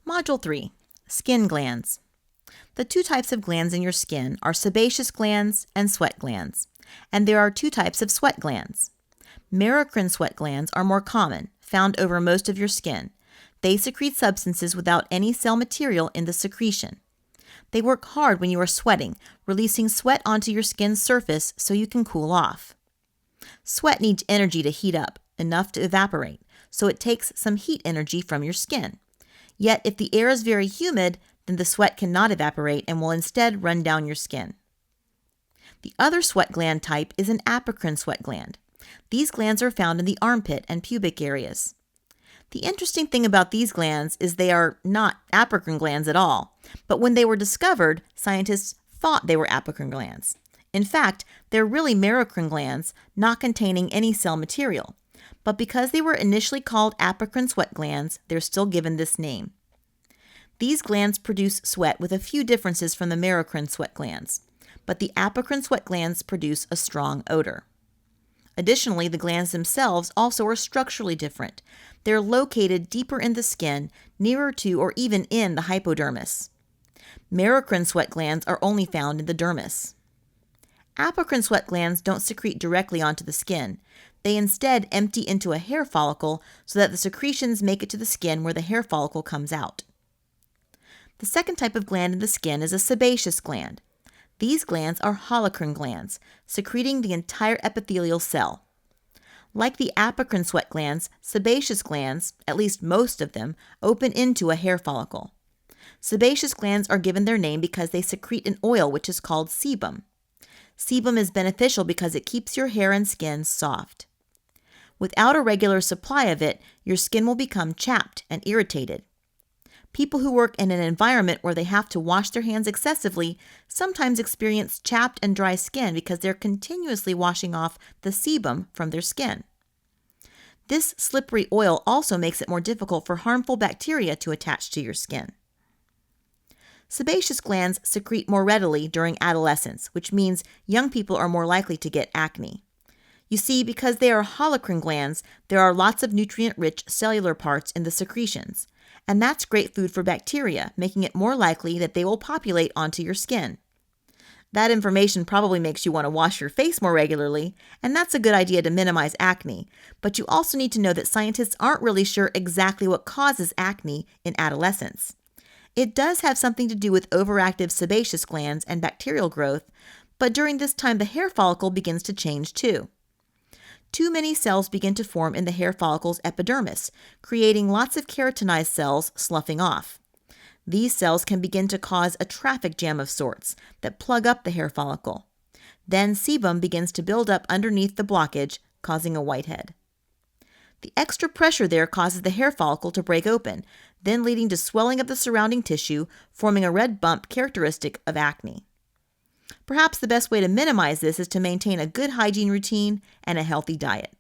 Module 3. Skin glands. The two types of glands in your skin are sebaceous glands and sweat glands, and there are two types of sweat glands. Merocrine sweat glands are more common, found over most of your skin. They secrete substances without any cell material in the secretion. They work hard when you are sweating, releasing sweat onto your skin's surface so you can cool off. Sweat needs energy to heat up, enough to evaporate, so it takes some heat energy from your skin. Yet if the air is very humid, then the sweat cannot evaporate and will instead run down your skin. The other sweat gland type is an apocrine sweat gland. These glands are found in the armpit and pubic areas. The interesting thing about these glands is they are not apocrine glands at all, but when they were discovered, scientists thought they were apocrine glands. In fact, they're really merocrine glands, not containing any cell material. But because they were initially called apocrine sweat glands, they're still given this name. These glands produce sweat with a few differences from the merocrine sweat glands, but the apocrine sweat glands produce a strong odor. Additionally, the glands themselves also are structurally different. They're located deeper in the skin, nearer to or even in the hypodermis. Merocrine sweat glands are only found in the dermis. Apocrine sweat glands don't secrete directly onto the skin. They instead empty into a hair follicle so that the secretions make it to the skin where the hair follicle comes out. The second type of gland in the skin is a sebaceous gland. These glands are holocrine glands, secreting the entire epithelial cell. Like the apocrine sweat glands, sebaceous glands, at least most of them, open into a hair follicle. Sebaceous glands are given their name because they secrete an oil which is called sebum. Sebum is beneficial because it keeps your hair and skin soft. Without a regular supply of it, your skin will become chapped and irritated. People who work in an environment where they have to wash their hands excessively sometimes experience chapped and dry skin because they're continuously washing off the sebum from their skin. This slippery oil also makes it more difficult for harmful bacteria to attach to your skin. Sebaceous glands secrete more readily during adolescence, which means young people are more likely to get acne. You see, because they are holocrine glands, there are lots of nutrient-rich cellular parts in the secretions, and that's great food for bacteria, making it more likely that they will populate onto your skin. That information probably makes you want to wash your face more regularly, and that's a good idea to minimize acne, but you also need to know that scientists aren't really sure exactly what causes acne in adolescence. It does have something to do with overactive sebaceous glands and bacterial growth, but during this time the hair follicle begins to change too. Too many cells begin to form in the hair follicle's epidermis, creating lots of keratinized cells sloughing off. These cells can begin to cause a traffic jam of sorts that plug up the hair follicle. Then sebum begins to build up underneath the blockage, causing a whitehead. The extra pressure there causes the hair follicle to break open, then leading to swelling of the surrounding tissue, forming a red bump characteristic of acne. Perhaps the best way to minimize this is to maintain a good hygiene routine and a healthy diet.